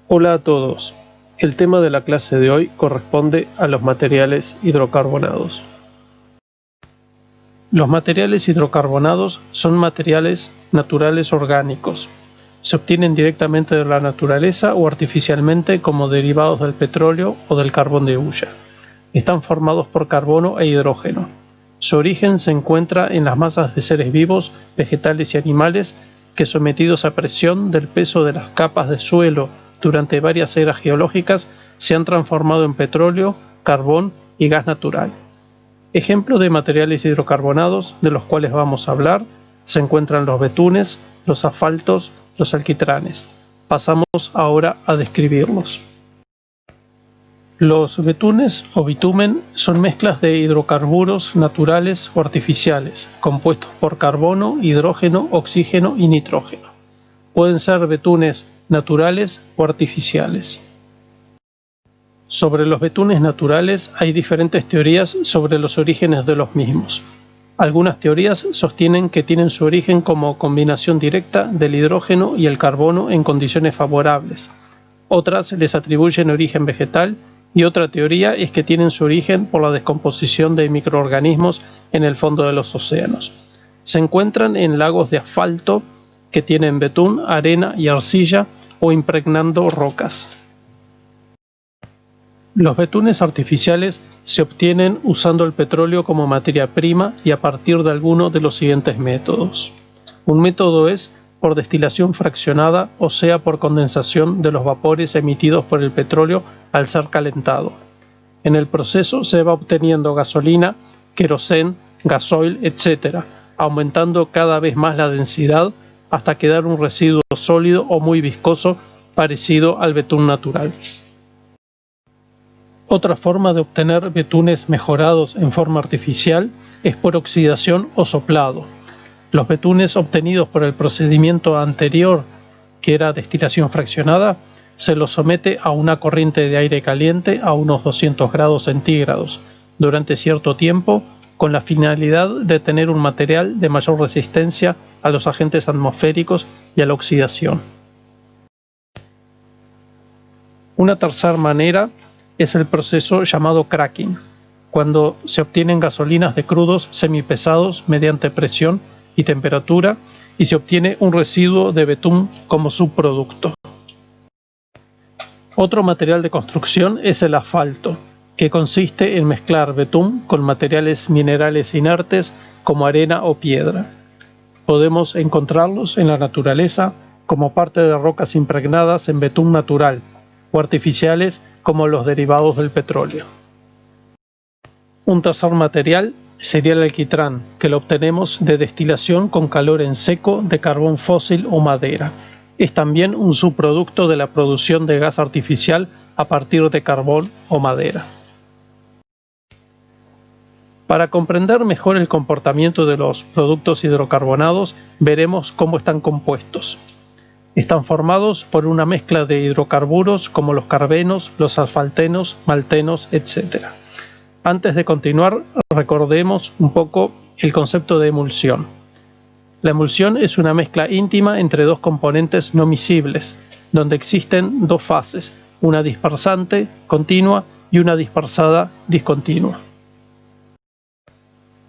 Hola a todos. El tema de la clase de hoy corresponde a los materiales hidrocarbonados. Los materiales hidrocarbonados son materiales naturales orgánicos. Se obtienen directamente de la naturaleza o artificialmente como derivados del petróleo o del carbón de hulla. Están formados por carbono e hidrógeno. Su origen se encuentra en las masas de seres vivos, vegetales y animales que, sometidos a presión del peso de las capas de suelo durante varias eras geológicas, se han transformado en petróleo, carbón y gas natural. Ejemplos de materiales hidrocarbonados de los cuales vamos a hablar se encuentran los betunes, los asfaltos, los alquitranes. Pasamos ahora a describirlos. Los betunes o bitumen son mezclas de hidrocarburos naturales o artificiales, compuestos por carbono, hidrógeno, oxígeno y nitrógeno. Pueden ser betunes naturales o artificiales. Sobre los betunes naturales hay diferentes teorías sobre los orígenes de los mismos. Algunas teorías sostienen que tienen su origen como combinación directa del hidrógeno y el carbono en condiciones favorables. Otras les atribuyen origen vegetal y otra teoría es que tienen su origen por la descomposición de microorganismos en el fondo de los océanos. Se encuentran en lagos de asfalto que tienen betún, arena y arcilla o impregnando rocas. Los betunes artificiales se obtienen usando el petróleo como materia prima y a partir de alguno de los siguientes métodos. Un método es por destilación fraccionada, o sea por condensación de los vapores emitidos por el petróleo al ser calentado. En el proceso se va obteniendo gasolina, querosén, gasoil, etc., aumentando cada vez más la densidad hasta quedar un residuo sólido o muy viscoso parecido al betún natural. Otra forma de obtener betunes mejorados en forma artificial es por oxidación o soplado. Los betunes obtenidos por el procedimiento anterior, que era destilación fraccionada, se los somete a una corriente de aire caliente a unos 200 grados centígrados durante cierto tiempo, con la finalidad de tener un material de mayor resistencia a los agentes atmosféricos y a la oxidación. Una tercera manera es el proceso llamado cracking, cuando se obtienen gasolinas de crudos semipesados mediante presión y temperatura y se obtiene un residuo de betún como subproducto. Otro material de construcción es el asfalto, que consiste en mezclar betún con materiales minerales inertes como arena o piedra. Podemos encontrarlos en la naturaleza como parte de rocas impregnadas en betún natural o artificiales como los derivados del petróleo. Un tercer material sería el alquitrán, que lo obtenemos de destilación con calor en seco de carbón fósil o madera. Es también un subproducto de la producción de gas artificial a partir de carbón o madera. Para comprender mejor el comportamiento de los productos hidrocarbonados, veremos cómo están compuestos. Están formados por una mezcla de hidrocarburos como los carbenos, los asfaltenos, maltenos, etc. Antes de continuar, recordemos un poco el concepto de emulsión. La emulsión es una mezcla íntima entre dos componentes no miscibles, donde existen dos fases, una dispersante continua y una dispersada discontinua.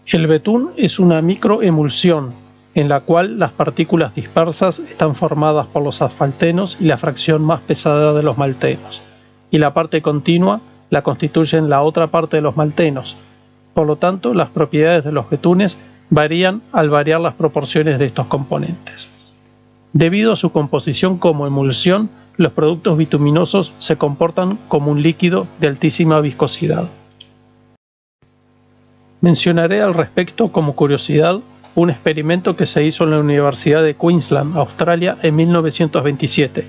El betún es una microemulsión, en la cual las partículas dispersas están formadas por los asfaltenos y la fracción más pesada de los maltenos, y la parte continua la constituyen la otra parte de los maltenos. Por lo tanto, las propiedades de los betunes varían al variar las proporciones de estos componentes. Debido a su composición como emulsión, los productos bituminosos se comportan como un líquido de altísima viscosidad. Mencionaré al respecto como curiosidad un experimento que se hizo en la Universidad de Queensland, Australia, en 1927,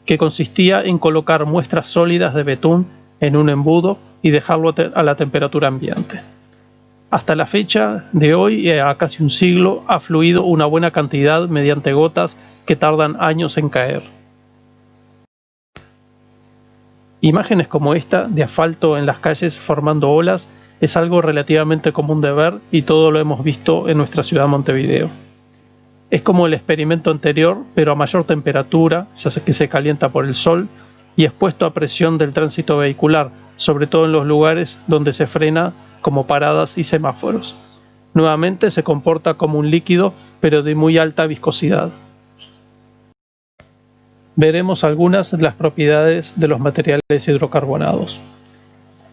que consistía en colocar muestras sólidas de betún en un embudo y dejarlo a la temperatura ambiente. Hasta la fecha de hoy, a casi un siglo, ha fluido una buena cantidad mediante gotas que tardan años en caer. Imágenes como esta de asfalto en las calles formando olas es algo relativamente común de ver y todo lo hemos visto en nuestra ciudad Montevideo. Es como el experimento anterior, pero a mayor temperatura, ya que se calienta por el sol, y expuesto a presión del tránsito vehicular, sobre todo en los lugares donde se frena, como paradas y semáforos. Nuevamente se comporta como un líquido, pero de muy alta viscosidad. Veremos algunas de las propiedades de los materiales hidrocarbonados.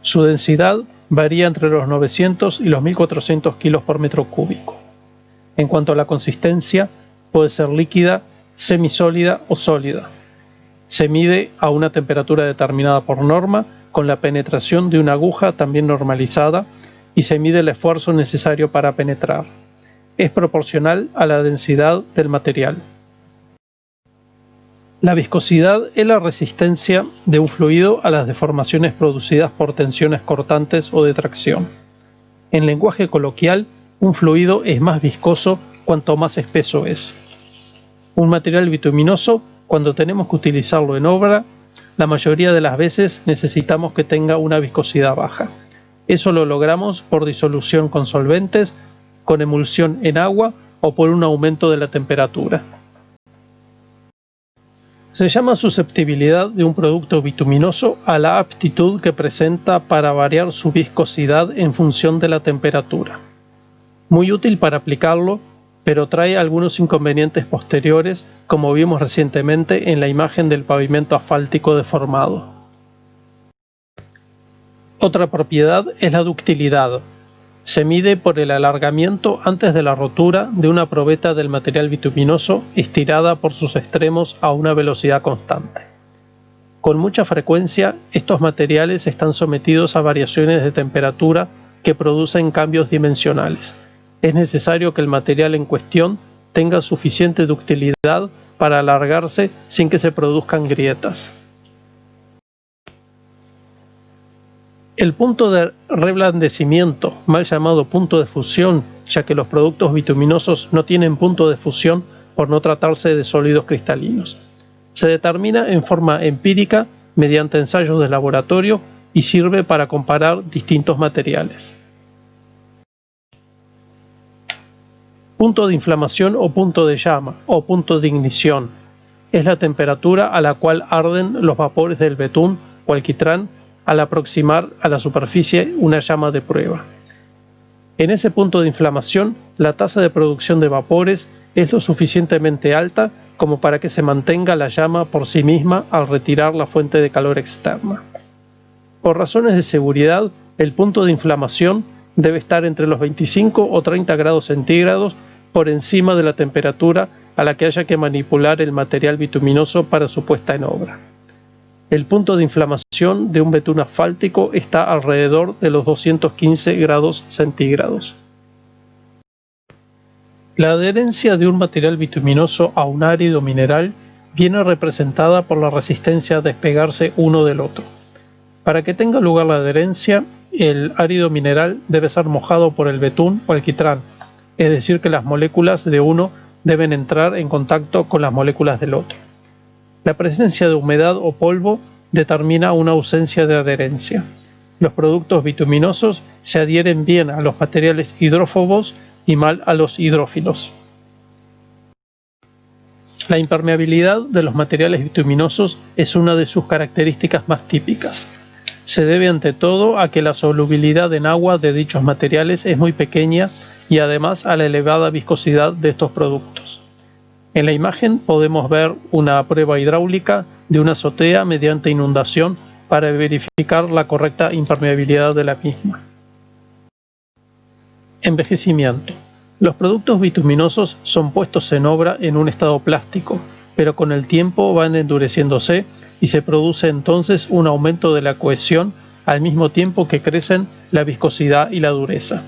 Su densidad varía entre los 900 y los 1400 kilos por metro cúbico. En cuanto a la consistencia, puede ser líquida, semisólida o sólida. Se mide a una temperatura determinada por norma, con la penetración de una aguja también normalizada, y se mide el esfuerzo necesario para penetrar. Es proporcional a la densidad del material. La viscosidad es la resistencia de un fluido a las deformaciones producidas por tensiones cortantes o de tracción. En lenguaje coloquial, un fluido es más viscoso cuanto más espeso es. Un material bituminoso, cuando tenemos que utilizarlo en obra, la mayoría de las veces necesitamos que tenga una viscosidad baja. Eso lo logramos por disolución con solventes, con emulsión en agua o por un aumento de la temperatura. Se llama susceptibilidad de un producto bituminoso a la aptitud que presenta para variar su viscosidad en función de la temperatura. Muy útil para aplicarlo, pero trae algunos inconvenientes posteriores, como vimos recientemente en la imagen del pavimento asfáltico deformado. Otra propiedad es la ductilidad. Se mide por el alargamiento antes de la rotura de una probeta del material bituminoso estirada por sus extremos a una velocidad constante. Con mucha frecuencia, estos materiales están sometidos a variaciones de temperatura que producen cambios dimensionales. Es necesario que el material en cuestión tenga suficiente ductilidad para alargarse sin que se produzcan grietas. El punto de reblandecimiento, mal llamado punto de fusión, ya que los productos bituminosos no tienen punto de fusión por no tratarse de sólidos cristalinos, se determina en forma empírica mediante ensayos de laboratorio y sirve para comparar distintos materiales. Punto de inflamación o punto de llama o punto de ignición es la temperatura a la cual arden los vapores del betún o alquitrán al aproximar a la superficie una llama de prueba. En ese punto de inflamación, la tasa de producción de vapores es lo suficientemente alta como para que se mantenga la llama por sí misma al retirar la fuente de calor externa. Por razones de seguridad, el punto de inflamación debe estar entre los 25 o 30 grados centígrados por encima de la temperatura a la que haya que manipular el material bituminoso para su puesta en obra. El punto de inflamación de un betún asfáltico está alrededor de los 215 grados centígrados. La adherencia de un material bituminoso a un árido mineral viene representada por la resistencia a despegarse uno del otro. Para que tenga lugar la adherencia, el árido mineral debe ser mojado por el betún o alquitrán, es decir que las moléculas de uno deben entrar en contacto con las moléculas del otro. La presencia de humedad o polvo determina una ausencia de adherencia. Los productos bituminosos se adhieren bien a los materiales hidrófobos y mal a los hidrófilos. La impermeabilidad de los materiales bituminosos es una de sus características más típicas. Se debe ante todo a que la solubilidad en agua de dichos materiales es muy pequeña y además a la elevada viscosidad de estos productos. En la imagen podemos ver una prueba hidráulica de una azotea mediante inundación para verificar la correcta impermeabilidad de la misma. Envejecimiento. Los productos bituminosos son puestos en obra en un estado plástico, pero con el tiempo van endureciéndose y se produce entonces un aumento de la cohesión al mismo tiempo que crecen la viscosidad y la dureza.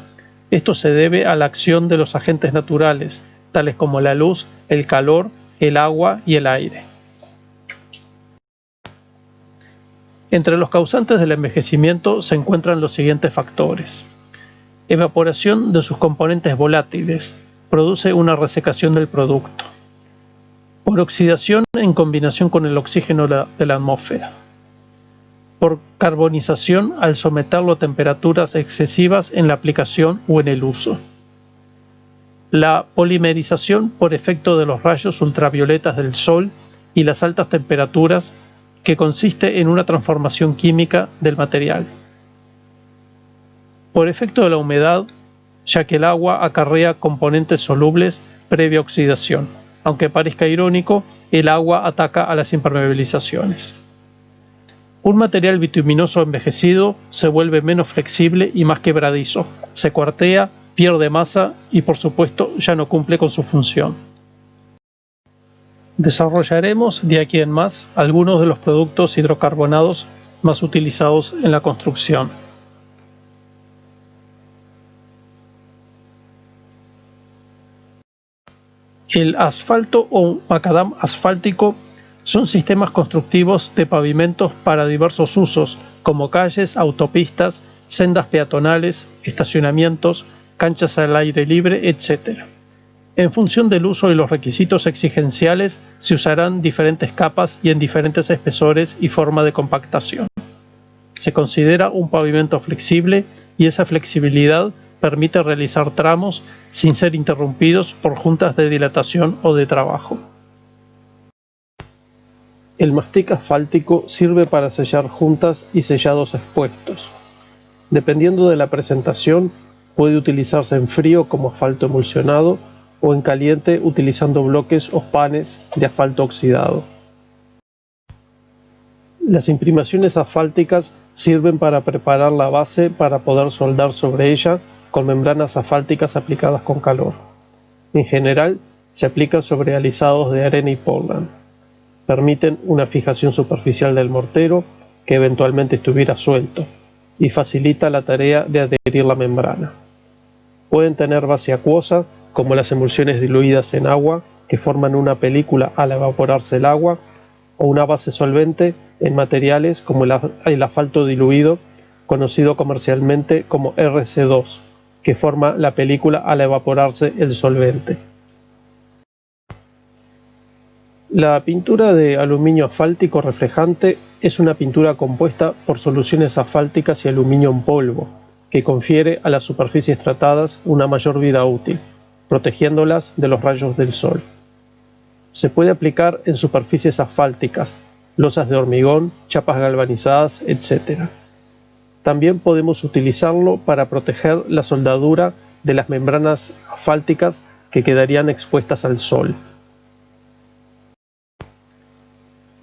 Esto se debe a la acción de los agentes naturales, tales como la luz, el calor, el agua y el aire. Entre los causantes del envejecimiento se encuentran los siguientes factores. Evaporación de sus componentes volátiles produce una resecación del producto. Por oxidación en combinación con el oxígeno de la atmósfera. Por carbonización al someterlo a temperaturas excesivas en la aplicación o en el uso. La polimerización por efecto de los rayos ultravioletas del sol y las altas temperaturas, que consiste en una transformación química del material. Por efecto de la humedad, ya que el agua acarrea componentes solubles previa oxidación. Aunque parezca irónico, el agua ataca a las impermeabilizaciones. Un material bituminoso envejecido se vuelve menos flexible y más quebradizo, se cuartea, pierde masa y por supuesto ya no cumple con su función. Desarrollaremos de aquí en más algunos de los productos hidrocarbonados más utilizados en la construcción. El asfalto o macadam asfáltico son sistemas constructivos de pavimentos para diversos usos, como calles, autopistas, sendas peatonales, estacionamientos, canchas al aire libre, etc. En función del uso y los requisitos exigenciales, se usarán diferentes capas y en diferentes espesores y forma de compactación. Se considera un pavimento flexible y esa flexibilidad permite realizar tramos sin ser interrumpidos por juntas de dilatación o de trabajo. El mastic asfáltico sirve para sellar juntas y sellados expuestos. Dependiendo de la presentación, puede utilizarse en frío como asfalto emulsionado o en caliente utilizando bloques o panes de asfalto oxidado. Las imprimaciones asfálticas sirven para preparar la base para poder soldar sobre ella con membranas asfálticas aplicadas con calor. En general, se aplica sobre alisados de arena y Portland. Permiten una fijación superficial del mortero que eventualmente estuviera suelto y facilita la tarea de adherir la membrana. Pueden tener base acuosa, como las emulsiones diluidas en agua que forman una película al evaporarse el agua, o una base solvente en materiales como el asfalto diluido, conocido comercialmente como RC2, que forma la película al evaporarse el solvente. La pintura de aluminio asfáltico reflejante es una pintura compuesta por soluciones asfálticas y aluminio en polvo, que confiere a las superficies tratadas una mayor vida útil, protegiéndolas de los rayos del sol. Se puede aplicar en superficies asfálticas, losas de hormigón, chapas galvanizadas, etc. También podemos utilizarlo para proteger la soldadura de las membranas asfálticas que quedarían expuestas al sol.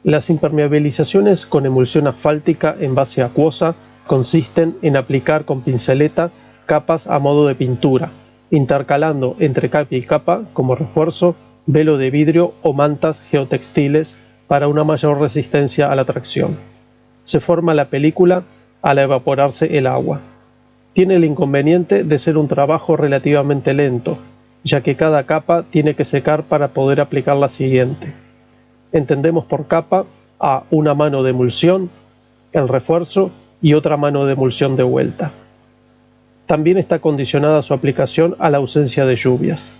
Las impermeabilizaciones con emulsión asfáltica en base acuosa consisten en aplicar con pinceleta capas a modo de pintura, intercalando entre capa y capa, como refuerzo, velo de vidrio o mantas geotextiles para una mayor resistencia a la tracción. Se forma la película al evaporarse el agua. Tiene el inconveniente de ser un trabajo relativamente lento, ya que cada capa tiene que secar para poder aplicar la siguiente. Entendemos por capa a una mano de emulsión, el refuerzo y otra mano de emulsión de vuelta. También está condicionada su aplicación a la ausencia de lluvias.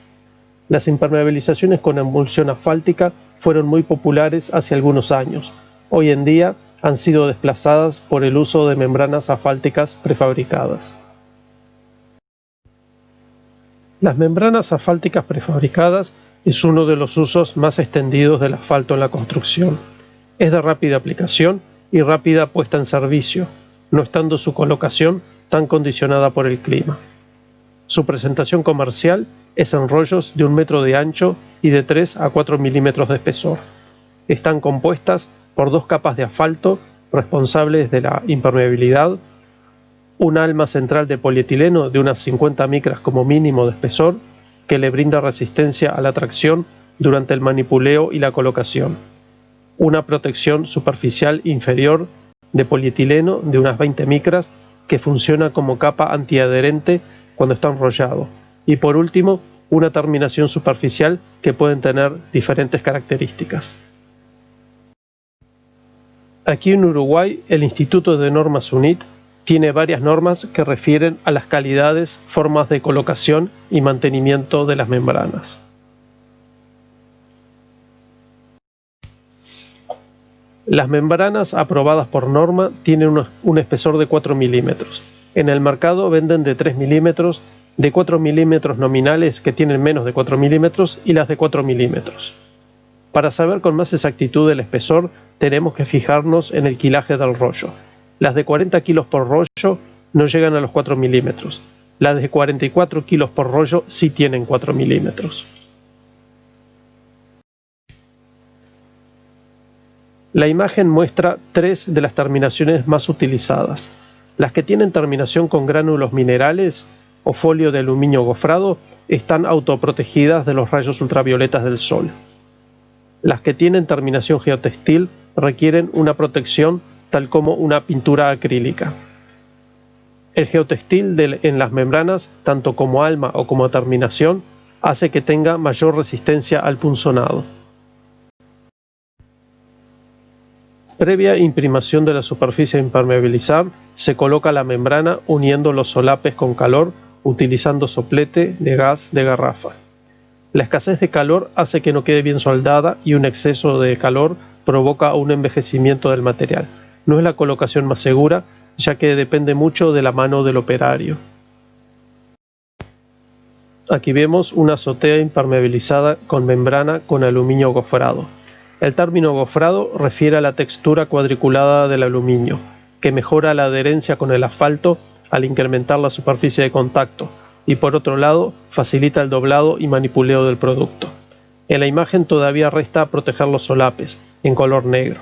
Las impermeabilizaciones con emulsión asfáltica fueron muy populares hace algunos años. Hoy en día han sido desplazadas por el uso de membranas asfálticas prefabricadas. Las membranas asfálticas prefabricadas es uno de los usos más extendidos del asfalto en la construcción. Es de rápida aplicación y rápida puesta en servicio, no estando su colocación tan condicionada por el clima. Su presentación comercial es en rollos de 1 metro de ancho y de 3 a 4 milímetros de espesor. Están compuestas por 2 capas de asfalto responsables de la impermeabilidad, un alma central de polietileno de unas 50 micras como mínimo de espesor, que le brinda resistencia a la tracción durante el manipuleo y la colocación, una protección superficial inferior de polietileno de unas 20 micras que funciona como capa antiadherente cuando está enrollado, y por último una terminación superficial que pueden tener diferentes características. Aquí en Uruguay el Instituto de Normas UNIT tiene varias normas que refieren a las calidades, formas de colocación y mantenimiento de las membranas. Las membranas aprobadas por norma tienen un espesor de 4 milímetros. En el mercado venden de 3 milímetros de 4 milímetros nominales que tienen menos de 4 milímetros y las de 4 milímetros. Para saber con más exactitud el espesor, tenemos que fijarnos en el quilaje del rollo. Las de 40 kilos por rollo no llegan a los 4 milímetros. Las de 44 kilos por rollo sí tienen 4 milímetros. La imagen muestra 3 de las terminaciones más utilizadas. Las que tienen terminación con gránulos minerales o folio de aluminio gofrado están autoprotegidas de los rayos ultravioletas del sol. Las que tienen terminación geotextil requieren una protección tal como una pintura acrílica. El geotextil en las membranas, tanto como alma o como terminación, hace que tenga mayor resistencia al punzonado. Previa imprimación de la superficie a impermeabilizar, se coloca la membrana uniendo los solapes con calor utilizando soplete de gas de garrafa. La escasez de calor hace que no quede bien soldada y un exceso de calor provoca un envejecimiento del material. No es la colocación más segura, ya que depende mucho de la mano del operario. Aquí vemos una azotea impermeabilizada con membrana con aluminio gofrado. El término gofrado refiere a la textura cuadriculada del aluminio, que mejora la adherencia con el asfalto al incrementar la superficie de contacto, y por otro lado facilita el doblado y manipuleo del producto. En la imagen todavía resta proteger los solapes, en color negro.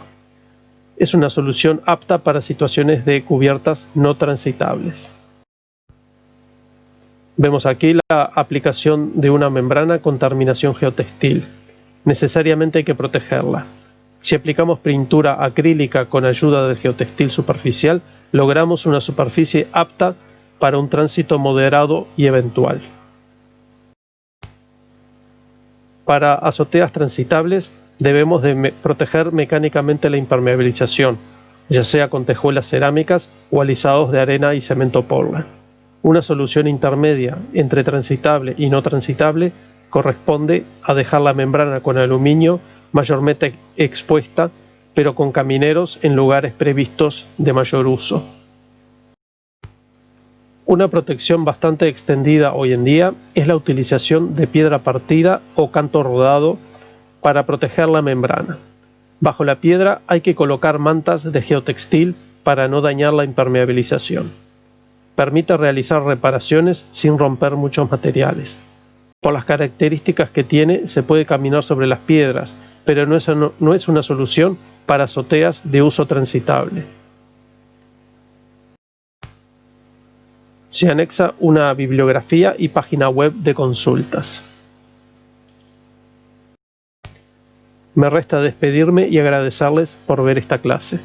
Es una solución apta para situaciones de cubiertas no transitables. Vemos aquí la aplicación de una membrana con terminación geotextil. Necesariamente hay que protegerla. Si aplicamos pintura acrílica con ayuda del geotextil superficial, logramos una superficie apta para un tránsito moderado y eventual. Para azoteas transitables debemos proteger mecánicamente la impermeabilización, ya sea con tejuelas cerámicas o alisados de arena y cemento Portland. Una solución intermedia entre transitable y no transitable corresponde a dejar la membrana con aluminio mayormente expuesta, pero con camineros en lugares previstos de mayor uso. Una protección bastante extendida hoy en día es la utilización de piedra partida o canto rodado para proteger la membrana. Bajo la piedra hay que colocar mantas de geotextil para no dañar la impermeabilización. Permite realizar reparaciones sin romper muchos materiales. Por las características que tiene, se puede caminar sobre las piedras, pero no es una solución para azoteas de uso transitable. Se anexa una bibliografía y página web de consultas. Me resta despedirme y agradecerles por ver esta clase.